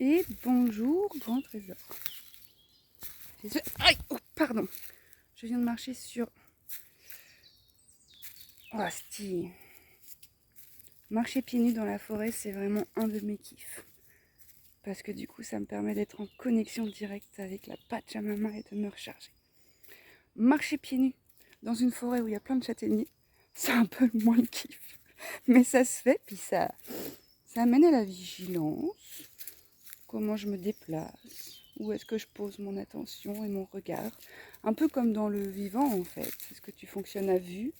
Et bonjour, grand trésor. Aïe, oh, pardon. Je viens de marcher sur... Oh, marcher pieds nus dans la forêt, c'est vraiment un de mes kiffs. Parce que du coup, ça me permet d'être en connexion directe avec la Pachamama et de me recharger. Marcher pieds nus dans une forêt où il y a plein de châtaigniers, c'est un peu moins le kiff. Mais ça se fait, puis ça amène à la vigilance. Comment je me déplace, où est-ce que je pose mon attention et mon regard. Un peu comme dans le vivant en fait. Est-ce que tu fonctionnes à vue?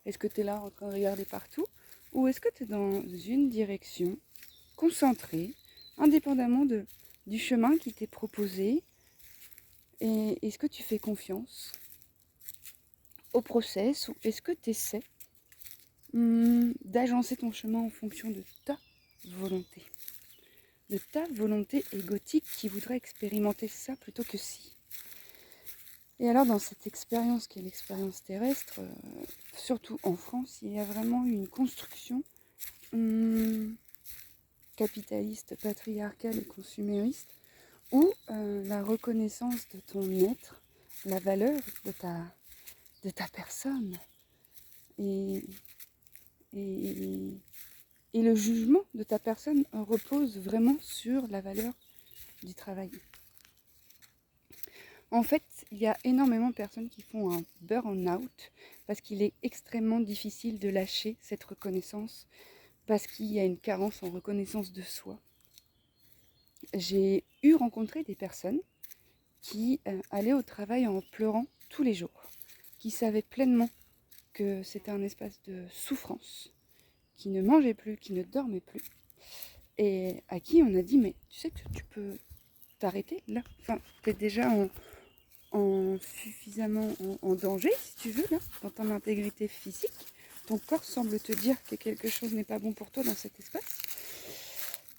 Est-ce que tu es là en train de regarder partout? Ou est-ce que tu es dans une direction, concentrée, indépendamment du chemin qui t'est proposé? Et est-ce que tu fais confiance au process ou est-ce que tu essaies d'agencer ton chemin en fonction de ta volonté? De ta volonté égotique qui voudrait expérimenter ça plutôt que si. Et alors dans cette expérience qui est l'expérience terrestre, surtout en France, il y a vraiment eu une construction capitaliste, patriarcale et consumériste où la reconnaissance de ton être, la valeur de ta personne et, et, et le jugement de ta personne repose vraiment sur la valeur du travail. En fait, il y a énormément de personnes qui font un burn-out parce qu'il est extrêmement difficile de lâcher cette reconnaissance parce qu'il y a une carence en reconnaissance de soi. J'ai rencontré des personnes qui allaient au travail en pleurant tous les jours, qui savaient pleinement que c'était un espace de souffrance, qui ne mangeaient plus, qui ne dormaient plus, et à qui on a dit mais tu sais que tu peux t'arrêter là, enfin t'es déjà suffisamment en danger, si tu veux, là, dans ton intégrité physique. Ton corps semble te dire que quelque chose n'est pas bon pour toi dans cet espace.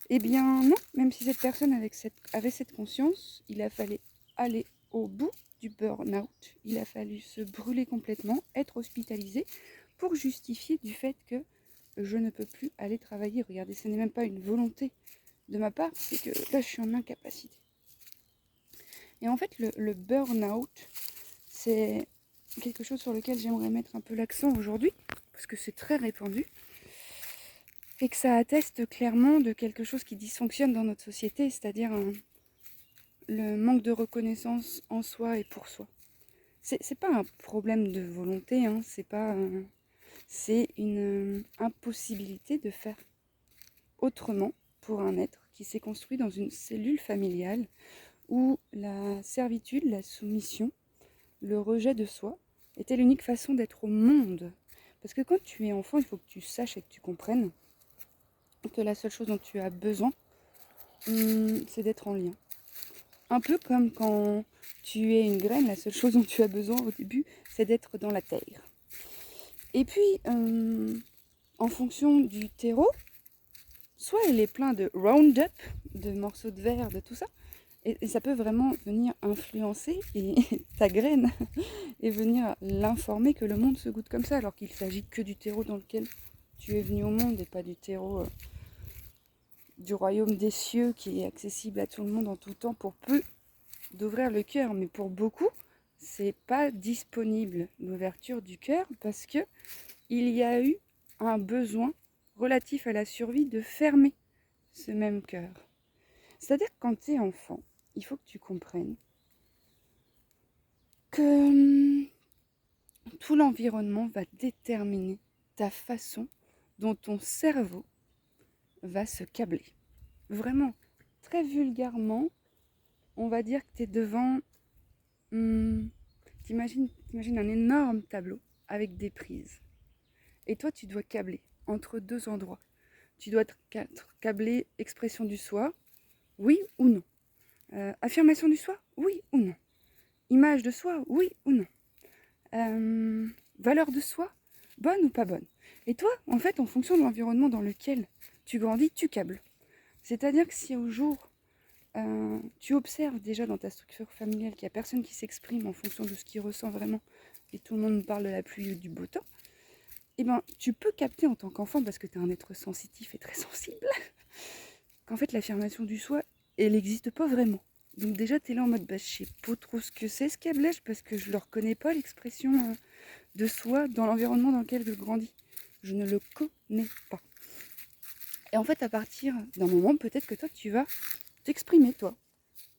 Eh bien non, même si cette personne avait cette conscience, il a fallu aller au bout du burn-out, il a fallu se brûler complètement, être hospitalisé pour justifier du fait que je ne peux plus aller travailler. Regardez, ce n'est même pas une volonté de ma part, c'est que là je suis en incapacité. Et en fait, le burn-out, c'est quelque chose sur lequel j'aimerais mettre un peu l'accent aujourd'hui, parce que c'est très répandu, et que ça atteste clairement de quelque chose qui dysfonctionne dans notre société, c'est-à-dire le manque de reconnaissance en soi et pour soi. C'est pas un problème de volonté, hein, c'est une impossibilité de faire autrement pour un être qui s'est construit dans une cellule familiale où la servitude, la soumission, le rejet de soi était l'unique façon d'être au monde. Parce que quand tu es enfant, il faut que tu saches et que tu comprennes que la seule chose dont tu as besoin, c'est d'être en lien. Un peu comme quand tu es une graine, la seule chose dont tu as besoin au début, c'est d'être dans la terre. Et puis, en fonction du terreau, soit il est plein de Roundup, de morceaux de verre, de tout ça, et ça peut vraiment venir influencer ta graine et venir l'informer que le monde se goûte comme ça, alors qu'il ne s'agit que du terreau dans lequel tu es venu au monde et pas du terreau du royaume des cieux qui est accessible à tout le monde en tout temps pour peu d'ouvrir le cœur. Mais pour beaucoup, c'est pas disponible l'ouverture du cœur parce que il y a eu un besoin relatif à la survie de fermer ce même cœur. C'est-à-dire que quand tu es enfant, il faut que tu comprennes que tout l'environnement va déterminer ta façon dont ton cerveau va se câbler. Vraiment, très vulgairement, on va dire que tu es devant... t'imagines un énorme tableau avec des prises. Et toi, tu dois câbler entre deux endroits. Tu dois être câblé expression du soi, oui ou non. Affirmation du soi, oui ou non. Image de soi, oui ou non. Valeur de soi, bonne ou pas bonne. Et toi, en fait, en fonction de l'environnement dans lequel tu grandis, tu câbles. C'est-à-dire que si au jour, tu observes déjà dans ta structure familiale qu'il n'y a personne qui s'exprime en fonction de ce qu'il ressent vraiment, et tout le monde nous parle de la pluie ou du beau temps, eh ben, tu peux capter en tant qu'enfant, parce que tu es un être sensitif et très sensible, qu'en fait l'affirmation du soi elle n'existe pas vraiment. Donc déjà, tu es là en mode, bah, je sais pas trop ce que c'est ce câblage, parce que je ne le reconnais pas, l'expression de soi dans l'environnement dans lequel je grandis. Je ne le connais pas. Et en fait, à partir d'un moment, peut-être que toi, tu vas t'exprimer, toi.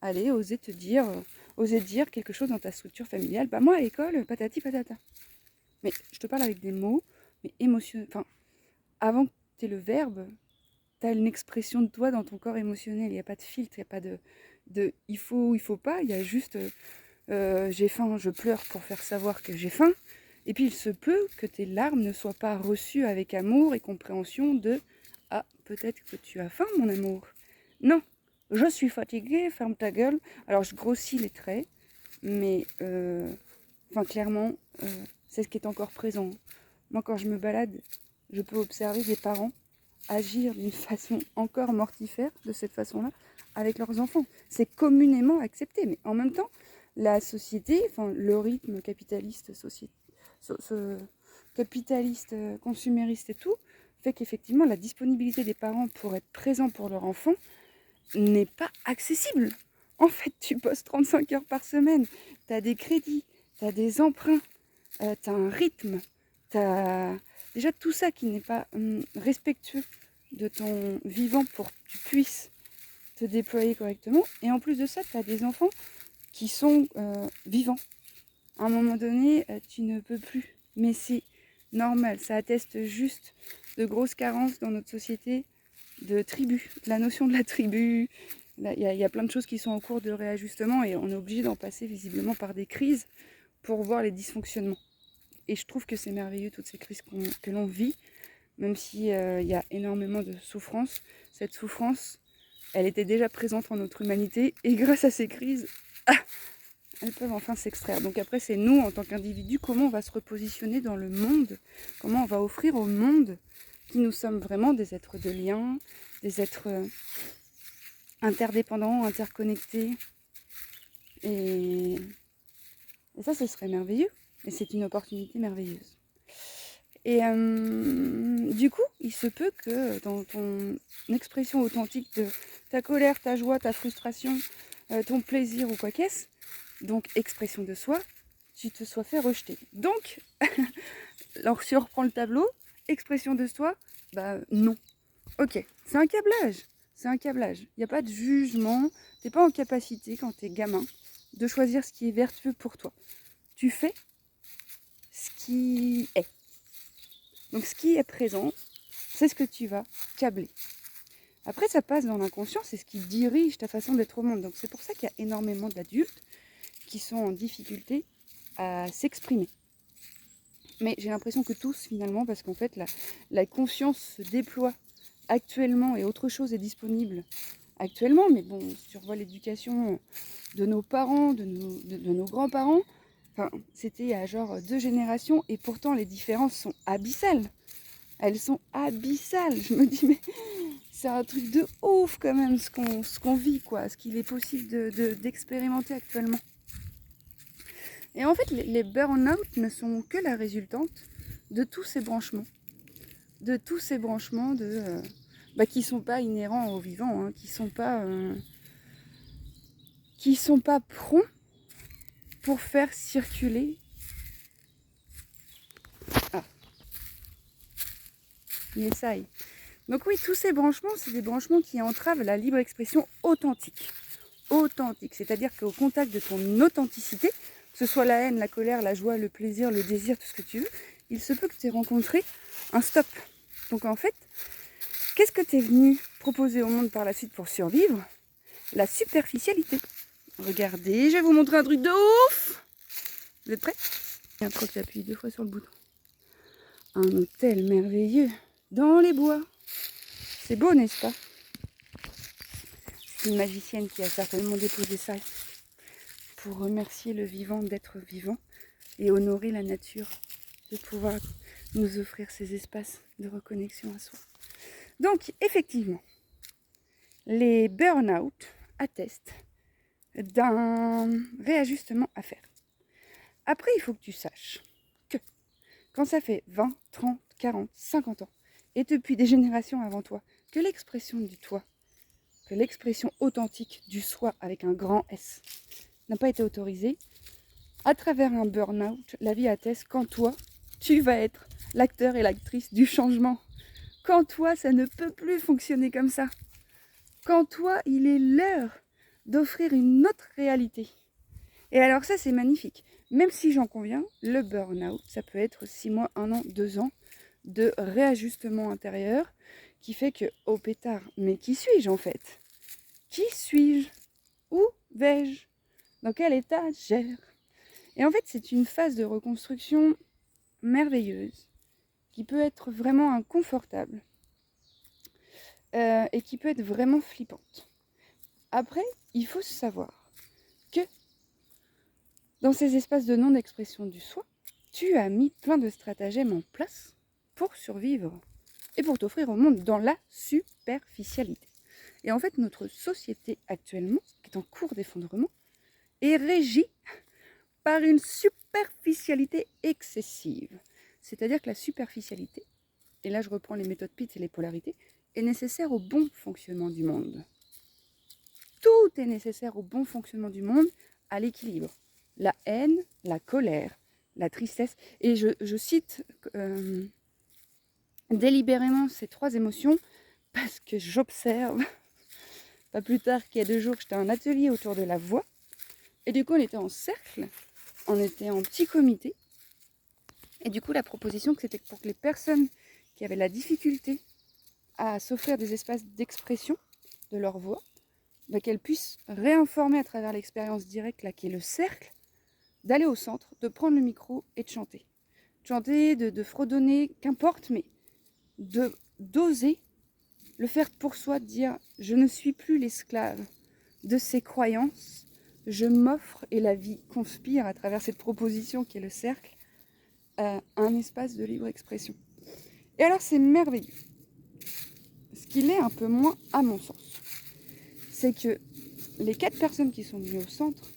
Allez, oser dire quelque chose dans ta structure familiale. Bah moi, à l'école, patati patata. Mais je te parle avec des mots, mais émotionnels. Enfin, avant que tu aies le verbe, tu as une expression de toi dans ton corps émotionnel. Il n'y a pas de filtre, il n'y a pas de il faut ou il faut pas. Il y a juste j'ai faim, je pleure pour faire savoir que j'ai faim. Et puis il se peut que tes larmes ne soient pas reçues avec amour et compréhension de ah, peut-être que tu as faim, mon amour. Non, je suis fatiguée, ferme ta gueule. Alors je grossis les traits, mais clairement, c'est ce qui est encore présent. Moi, quand je me balade, je peux observer des parents agir d'une façon encore mortifère, de cette façon-là, avec leurs enfants. C'est communément accepté, mais en même temps, la société, enfin le rythme capitaliste, capitaliste, consumériste et tout, fait qu'effectivement la disponibilité des parents pour être présents pour leur enfant n'est pas accessible. En fait, tu bosses 35 heures par semaine, tu as des crédits, tu as des emprunts, tu as un rythme, tu as déjà tout ça qui n'est pas respectueux de ton vivant pour que tu puisses te déployer correctement. Et en plus de ça, tu as des enfants qui sont vivants. À un moment donné, tu ne peux plus. Mais c'est normal, ça atteste juste de grosses carences dans notre société de tribu, la notion de la tribu. Il y a plein de choses qui sont en cours de réajustement et on est obligé d'en passer visiblement par des crises pour voir les dysfonctionnements. Et je trouve que c'est merveilleux toutes ces crises que l'on vit, même s'il y a énormément de souffrance. Cette souffrance, elle était déjà présente en notre humanité et grâce à ces crises, elles peuvent enfin s'extraire. Donc après, c'est nous, en tant qu'individus, comment on va se repositionner dans le monde, comment on va offrir au monde qui nous sommes vraiment des êtres de lien, des êtres interdépendants, interconnectés. Et ça, ce serait merveilleux. Et c'est une opportunité merveilleuse. Et du coup, il se peut que dans ton expression authentique de ta colère, ta joie, ta frustration, ton plaisir ou quoi qu'est-ce, donc expression de soi, tu te sois fait rejeter. Donc, alors si on reprend le tableau, expression de soi, bah non. Ok, c'est un câblage. C'est un câblage. Il n'y a pas de jugement. Tu n'es pas en capacité, quand tu es gamin, de choisir ce qui est vertueux pour toi. Tu fais ce qui est. Donc ce qui est présent, c'est ce que tu vas câbler. Après, ça passe dans l'inconscient, c'est ce qui dirige ta façon d'être au monde. Donc c'est pour ça qu'il y a énormément d'adultes qui sont en difficulté à s'exprimer. Mais j'ai l'impression que tous, finalement, parce qu'en fait, la conscience se déploie actuellement et autre chose est disponible actuellement. Mais bon, si tu revois l'éducation de nos parents, de nos grands-parents, enfin, c'était il y a genre 2 générations et pourtant les différences sont abyssales. Elles sont abyssales. Je me dis, mais c'est un truc de ouf quand même ce qu'on vit, quoi, ce qu'il est possible d'expérimenter actuellement. Et en fait, les burn-out ne sont que la résultante de tous ces branchements. De tous ces branchements qui ne sont pas inhérents aux vivants, hein, qui sont pas prompts pour faire circuler. Ah, essaye. Donc oui, tous ces branchements, c'est des branchements qui entravent la libre expression authentique. Authentique, c'est-à-dire qu'au contact de ton authenticité, que ce soit la haine, la colère, la joie, le plaisir, le désir, tout ce que tu veux, il se peut que tu aies rencontré un stop. Donc en fait, qu'est-ce que tu es venu proposer au monde par la suite pour survivre? La superficialité. Regardez, je vais vous montrer un truc de ouf. Vous êtes prêts? Il y a un truc, j'appuie 2 fois sur le bouton. Un hôtel merveilleux dans les bois. C'est beau, n'est-ce pas? C'est une magicienne qui a certainement déposé ça pour remercier le vivant d'être vivant et honorer la nature, de pouvoir nous offrir ces espaces de reconnexion à soi. Donc, effectivement, les burn-out attestent d'un réajustement à faire. Après, il faut que tu saches que quand ça fait 20, 30, 40, 50 ans, et depuis des générations avant toi, que l'expression du toi que l'expression authentique du soi avec un grand S n'a pas été autorisée, à travers un burn-out, la vie atteste qu'en toi, tu vas être l'acteur et l'actrice du changement. Qu'en toi, ça ne peut plus fonctionner comme ça. Qu'en toi, il est l'heure d'offrir une autre réalité. Et alors ça, c'est magnifique. Même si j'en conviens, le burn-out, ça peut être 6 mois, 1 an, 2 ans de réajustement intérieur qui fait que, oh pétard, mais qui suis-je en fait? Qui suis-je? Où vais-je? Dans quel état j'erre? Et en fait, c'est une phase de reconstruction merveilleuse qui peut être vraiment inconfortable et qui peut être vraiment flippante. Après, il faut savoir que dans ces espaces de non-expression du soi, tu as mis plein de stratagèmes en place pour survivre et pour t'offrir au monde dans la superficialité. Et en fait, notre société actuellement, qui est en cours d'effondrement, est régie par une superficialité excessive. C'est-à-dire que la superficialité, et là je reprends les méthodes Pitts et les polarités, est nécessaire au bon fonctionnement du monde. Tout est nécessaire au bon fonctionnement du monde, à l'équilibre. La haine, la colère, la tristesse. Et je cite délibérément ces 3 émotions parce que j'observe, pas plus tard qu'il y a 2 jours, j'étais à un atelier autour de la voix. Et du coup, on était en cercle, on était en petit comité. Et du coup, la proposition, c'était pour que les personnes qui avaient la difficulté à s'offrir des espaces d'expression de leur voix, qu'elles puissent réinformer à travers l'expérience directe, là, qui est le cercle, d'aller au centre, de prendre le micro et de chanter. De chanter, de fredonner, qu'importe, mais d'oser le faire pour soi, de dire « je ne suis plus l'esclave de ces croyances, je m'offre » et la vie conspire à travers cette proposition qui est le cercle, un espace de libre expression. Et alors c'est merveilleux. Ce qu'il est un peu moins à mon sens, c'est que les 4 personnes qui sont venues au centre,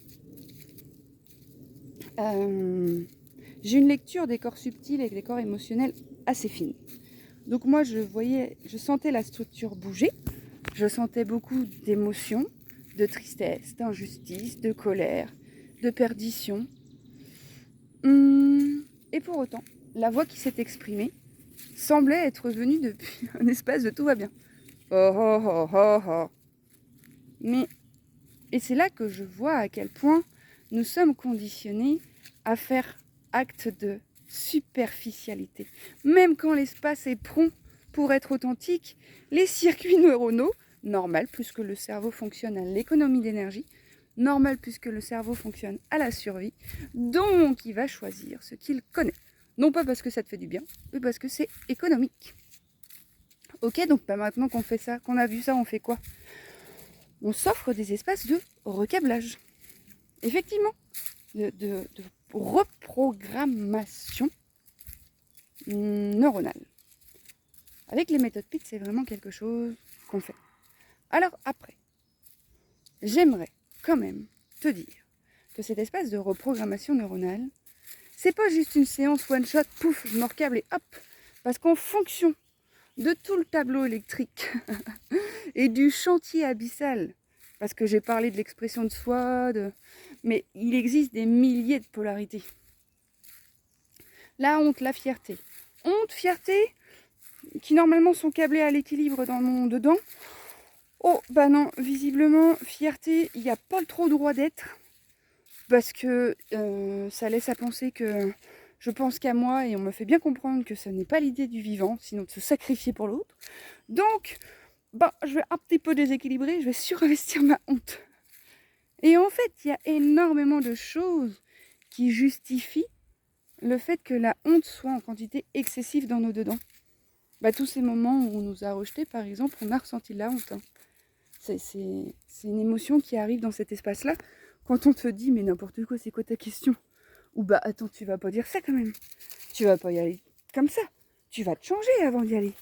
j'ai une lecture des corps subtils et des corps émotionnels assez fine. Donc moi je sentais la structure bouger, je sentais beaucoup d'émotions, de tristesse, d'injustice, de colère, de perdition. Et pour autant, la voix qui s'est exprimée semblait être venue depuis un espace de tout va bien. Oh oh oh oh oh. Mais, et c'est là que je vois à quel point nous sommes conditionnés à faire acte de superficialité. Même quand l'espace est prompt pour être authentique, les circuits neuronaux, normal puisque le cerveau fonctionne à l'économie d'énergie, normal puisque le cerveau fonctionne à la survie, donc il va choisir ce qu'il connaît. Non pas parce que ça te fait du bien, mais parce que c'est économique. Ok, donc maintenant qu'on fait ça, qu'on a vu ça, on fait quoi? On s'offre des espaces de recablage. Effectivement, de reprogrammation neuronale. Avec les méthodes Pitts, c'est vraiment quelque chose qu'on fait. Alors après, j'aimerais quand même te dire que cet espace de reprogrammation neuronale, c'est pas juste une séance one shot, pouf, je me recable et hop, parce qu'en fonction de tout le tableau électrique et du chantier abyssal, parce que j'ai parlé de l'expression de soi, mais il existe des milliers de polarités. La honte, la fierté. Honte, fierté, qui normalement sont câblées à l'équilibre dans mon dedans. Oh, bah non, visiblement, fierté, il n'y a pas trop droit d'être, parce que ça laisse à penser que je pense qu'à moi, et on me fait bien comprendre que ce n'est pas l'idée du vivant, sinon de se sacrifier pour l'autre. Donc, bah, je vais un petit peu déséquilibrer, je vais surinvestir ma honte. Et en fait, il y a énormément de choses qui justifient le fait que la honte soit en quantité excessive dans nos dedans. Bah, tous ces moments où on nous a rejetés, par exemple, on a ressenti de la honte. Hein. C'est une émotion qui arrive dans cet espace-là. Quand on te dit, mais n'importe quoi, c'est quoi ta question? Ou bah, attends, tu vas pas dire ça quand même. Tu vas pas y aller comme ça. Tu vas te changer avant d'y aller.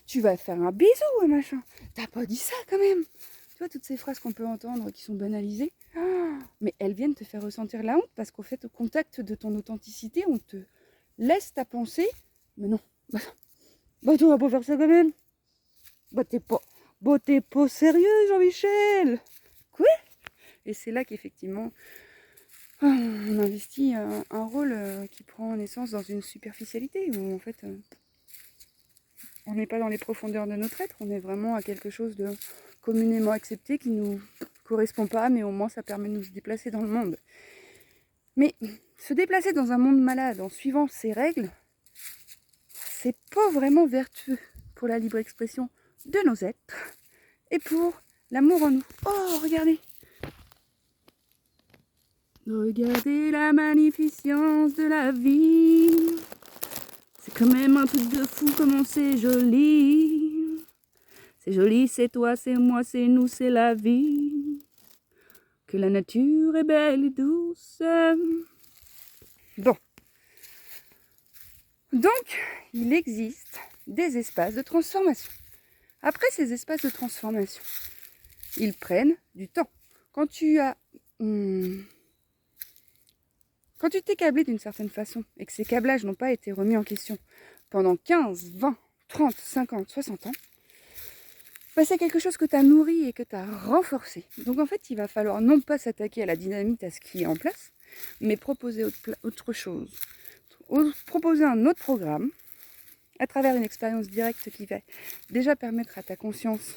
Tu vas faire un bisou, un machin. T'as pas dit ça quand même. Tu vois, toutes ces phrases qu'on peut entendre qui sont banalisées, mais elles viennent te faire ressentir la honte parce qu'au fait, au contact de ton authenticité, on te laisse ta pensée. Mais non, bah tu vas pas faire ça quand même. Bah t'es pas Bon, t'es pas sérieux, Jean-Michel? Quoi? Et c'est là qu'effectivement, on investit un rôle qui prend naissance dans une superficialité, où en fait, on n'est pas dans les profondeurs de notre être, on est vraiment à quelque chose de communément accepté qui nous correspond pas, mais au moins ça permet de nous déplacer dans le monde. Mais se déplacer dans un monde malade en suivant ces règles, c'est pas vraiment vertueux pour la libre expression de nos êtres et pour l'amour en nous. Oh, regardez! Regardez la magnificence de la vie. C'est quand même un truc de fou comment c'est joli. C'est joli, c'est toi, c'est moi, c'est nous, c'est la vie. Que la nature est belle et douce. Bon. Donc, il existe des espaces de transformation. Après ces espaces de transformation, ils prennent du temps. Quand tu t'es câblé d'une certaine façon et que ces câblages n'ont pas été remis en question pendant 15, 20, 30, 50, 60 ans, bah c'est quelque chose que tu as nourri et que tu as renforcé. Donc en fait, il va falloir non pas s'attaquer à la dynamite, à ce qui est en place, mais proposer autre chose. Proposer un autre programme à travers une expérience directe qui va déjà permettre à ta conscience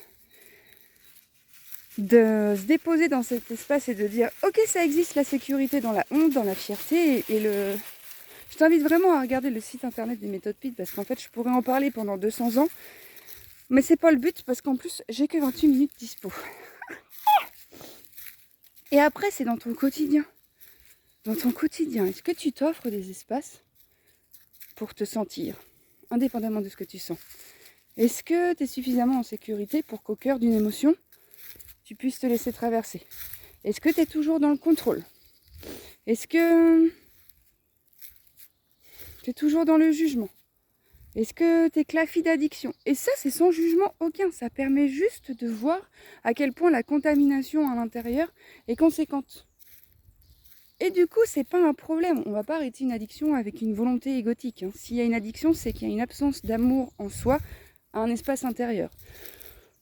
de se déposer dans cet espace et de dire ok, ça existe, la sécurité dans la honte, dans la fierté Je t'invite vraiment à regarder le site internet des méthodes PIT parce qu'en fait je pourrais en parler pendant 200 ans, mais c'est pas le but parce qu'en plus j'ai que 28 minutes dispo. Et après c'est dans ton quotidien. Dans ton quotidien, est-ce que tu t'offres des espaces pour te sentir, indépendamment de ce que tu sens? Est-ce que tu es suffisamment en sécurité pour qu'au cœur d'une émotion, tu puisses te laisser traverser? Est-ce que tu es toujours dans le contrôle? Est-ce que tu es toujours dans le jugement? Est-ce que tu es clafie d'addiction? Et ça, c'est sans jugement aucun. Ça permet juste de voir à quel point la contamination à l'intérieur est conséquente. Et du coup, c'est pas un problème. On va pas arrêter une addiction avec une volonté égotique. S'il y a une addiction, c'est qu'il y a une absence d'amour en soi, à un espace intérieur.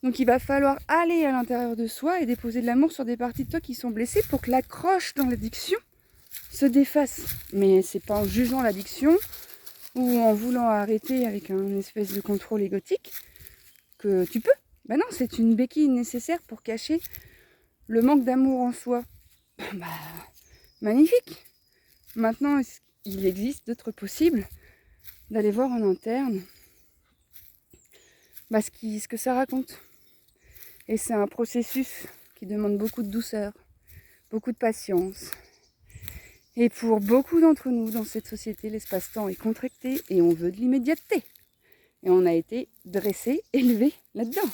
Donc il va falloir aller à l'intérieur de soi et déposer de l'amour sur des parties de toi qui sont blessées pour que l'accroche dans l'addiction se défasse. Mais c'est pas en jugeant l'addiction ou en voulant arrêter avec un espèce de contrôle égotique que tu peux. Ben non, c'est une béquille nécessaire pour cacher le manque d'amour en soi. Bah, magnifique. Maintenant, il existe d'autres possibles d'aller voir en interne ce que ça raconte. Et c'est un processus qui demande beaucoup de douceur, beaucoup de patience. Et pour beaucoup d'entre nous dans cette société, l'espace-temps est contracté et on veut de l'immédiateté. Et on a été dressé, élevé là-dedans.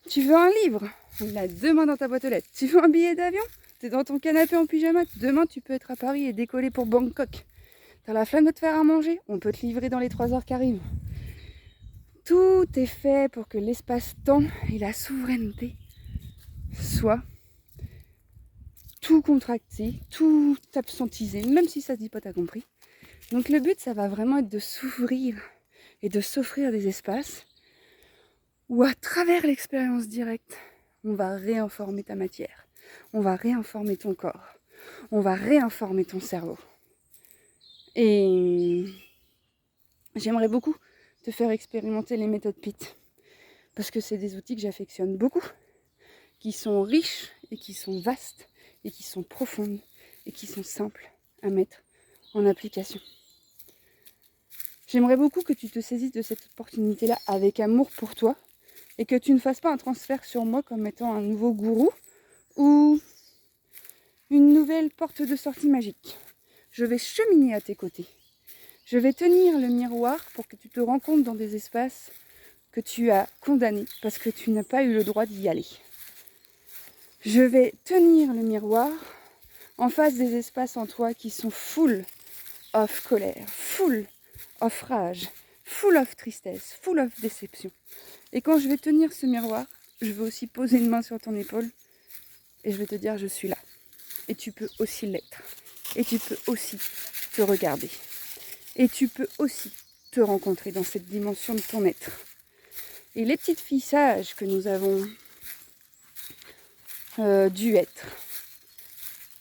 Tu veux un livre? Il l'a demain dans ta boîte aux lettres. Tu veux un billet d'avion? T'es dans ton canapé en pyjama. Demain, tu peux être à Paris et décoller pour Bangkok. T'as la flemme de te faire à manger? On peut te livrer dans les 3 heures qui arrivent. Tout est fait pour que l'espace-temps et la souveraineté soient tout contracté, tout absentisé, même si ça se dit pas, t'as compris. Donc le but, ça va vraiment être de s'ouvrir et de s'offrir des espaces où à travers l'expérience directe, on va réinformer ta matière, on va réinformer ton corps, on va réinformer ton cerveau. Et j'aimerais beaucoup te faire expérimenter les méthodes PIT, parce que c'est des outils que j'affectionne beaucoup, qui sont riches et qui sont vastes, et qui sont profondes, et qui sont simples à mettre en application. J'aimerais beaucoup que tu te saisisses de cette opportunité-là avec amour pour toi, et que tu ne fasses pas un transfert sur moi comme étant un nouveau gourou, ou une nouvelle porte de sortie magique. Je vais cheminer à tes côtés. Je vais tenir le miroir pour que tu te rends compte dans des espaces que tu as condamnés parce que tu n'as pas eu le droit d'y aller. Je vais tenir le miroir en face des espaces en toi qui sont full of colère, full of rage, full of tristesse, full of déception. Et quand je vais tenir ce miroir, je vais aussi poser une main sur ton épaule et je vais te dire je suis là. Et tu peux aussi l'être. Et tu peux aussi te regarder. Et tu peux aussi te rencontrer dans cette dimension de ton être. Et les petites filles sages que nous avons dû être,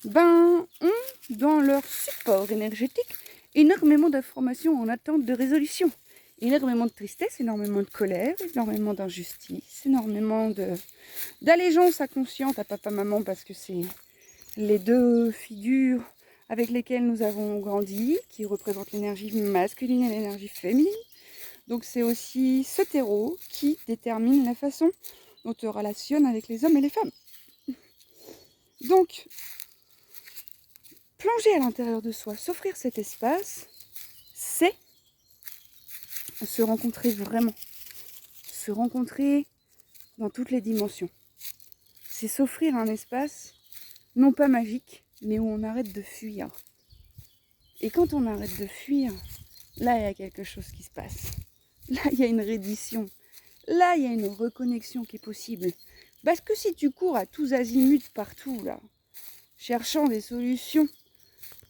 ont dans leur support énergétique énormément d'informations en attente de résolution. Énormément de tristesse, énormément de colère, énormément d'injustice, énormément d'allégeance inconsciente à papa-maman parce que c'est les deux figures avec lesquelles nous avons grandi, qui représentent l'énergie masculine et l'énergie féminine. Donc c'est aussi ce terreau qui détermine la façon dont on te relationne avec les hommes et les femmes. Donc, plonger à l'intérieur de soi, s'offrir cet espace, c'est se rencontrer vraiment. Se rencontrer dans toutes les dimensions. C'est s'offrir un espace, non pas magique, mais où on arrête de fuir. Et quand on arrête de fuir, là, il y a quelque chose qui se passe. Là, il y a une reddition. Là, il y a une reconnexion qui est possible. Parce que si tu cours à tous azimuts partout, là, cherchant des solutions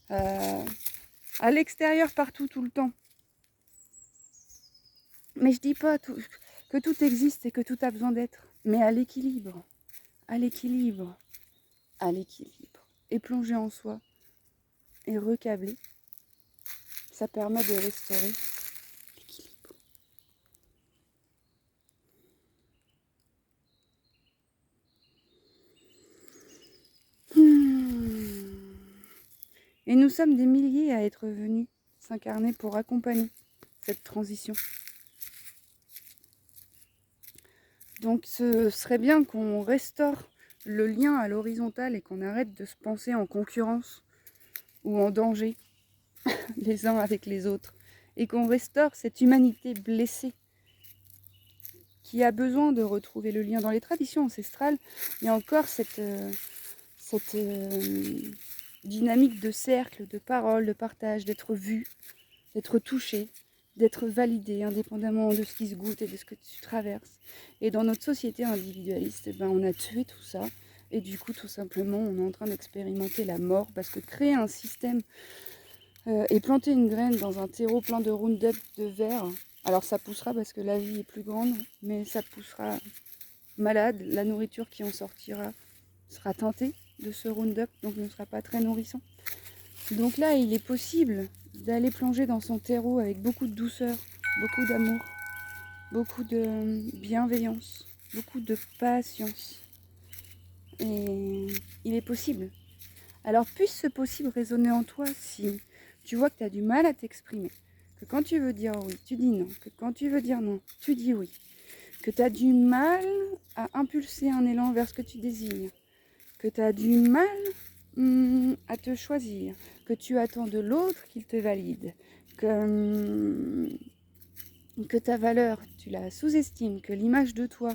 à l'extérieur partout, tout le temps, mais je dis pas que tout existe et que tout a besoin d'être, mais à l'équilibre, à l'équilibre, à l'équilibre. Et plonger en soi et recabler, ça permet de restaurer l'équilibre. Et nous sommes des milliers à être venus s'incarner pour accompagner cette transition. Donc ce serait bien qu'on restaure le lien à l'horizontale et qu'on arrête de se penser en concurrence ou en danger les uns avec les autres. Et qu'on restaure cette humanité blessée qui a besoin de retrouver le lien. Dans les traditions ancestrales, il y a encore cette dynamique de cercle, de parole, de partage, d'être vu, d'être touché, d'être validé indépendamment de ce qui se goûte et de ce que tu traverses. Et dans notre société individualiste, on a tué tout ça. Et du coup, tout simplement, on est en train d'expérimenter la mort parce que créer un système et planter une graine dans un terreau plein de Roundup de verre, alors ça poussera parce que la vie est plus grande, mais ça poussera malade. La nourriture qui en sortira sera teintée de ce Roundup, donc ne sera pas très nourrissant. Donc là, il est possible d'aller plonger dans son terreau avec beaucoup de douceur, beaucoup d'amour, beaucoup de bienveillance, beaucoup de patience. Et il est possible. Alors puisse ce possible résonner en toi si tu vois que tu as du mal à t'exprimer, que quand tu veux dire oui, tu dis non, que quand tu veux dire non, tu dis oui, que tu as du mal à impulser un élan vers ce que tu désires, que tu as du mal à te choisir, que tu attends de l'autre qu'il te valide, que ta valeur, tu la sous-estimes, que l'image de toi,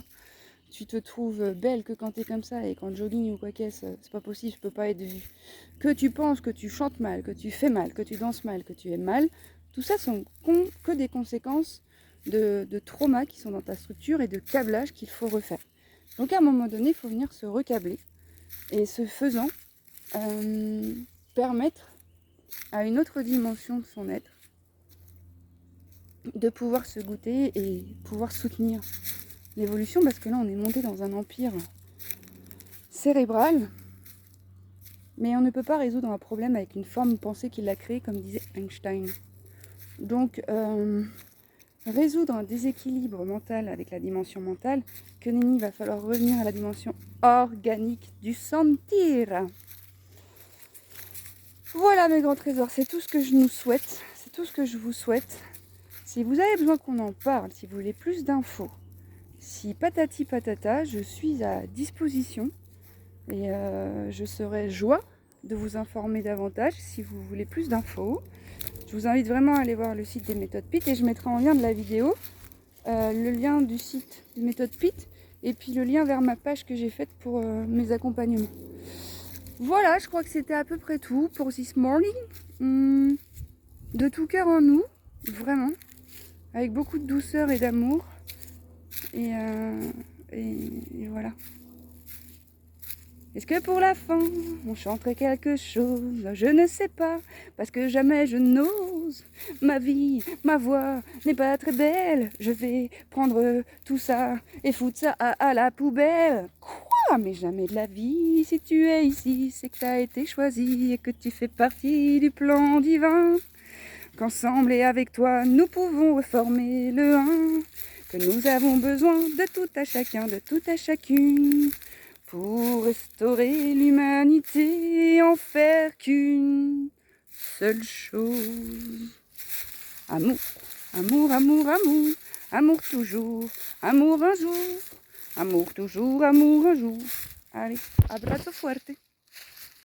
tu te trouves belle que quand t'es comme ça et qu'en jogging ou quoi qu'est-ce, c'est pas possible, je peux pas être vue. Que tu penses que tu chantes mal, que tu fais mal, que tu danses mal, que tu es mal, tout ça sont que des conséquences de traumas qui sont dans ta structure et de câblage qu'il faut refaire. Donc à un moment donné, il faut venir se recabler et ce faisant, permettre à une autre dimension de son être de pouvoir se goûter et pouvoir soutenir l'évolution, parce que là on est monté dans un empire cérébral, mais on ne peut pas résoudre un problème avec une forme pensée qui l'a créé, comme disait Einstein. Donc résoudre un déséquilibre mental avec la dimension mentale, que nenni, va falloir revenir à la dimension organique du sentir. Voilà mes grands trésors, c'est tout ce que je nous souhaite, c'est tout ce que je vous souhaite. Si vous avez besoin qu'on en parle, si vous voulez plus d'infos, si patati patata, je suis à disposition et je serai joie de vous informer davantage si vous voulez plus d'infos. Je vous invite vraiment à aller voir le site des méthodes PIT et je mettrai en lien de la vidéo le lien du site des méthodes PIT et puis le lien vers ma page que j'ai faite pour mes accompagnements. Voilà, je crois que c'était à peu près tout pour this morning. De tout cœur en nous, vraiment, avec beaucoup de douceur et d'amour. Et voilà. Est-ce que pour la fin, on chanterait quelque chose? Je ne sais pas, parce que jamais je n'ose. Ma vie, ma voix n'est pas très belle. Je vais prendre tout ça et foutre ça à la poubelle. Quoi? Mais jamais de la vie, si tu es ici, c'est que tu as été choisi et que tu fais partie du plan divin. Qu'ensemble et avec toi, nous pouvons reformer le un. Que nous avons besoin de tout à chacun, de tout à chacune. Pour restaurer l'humanité et en faire qu'une seule chose. Amour, amour, amour, amour, amour toujours, amour un jour, amour toujours, amour un jour. Allez, abrazo fuerte.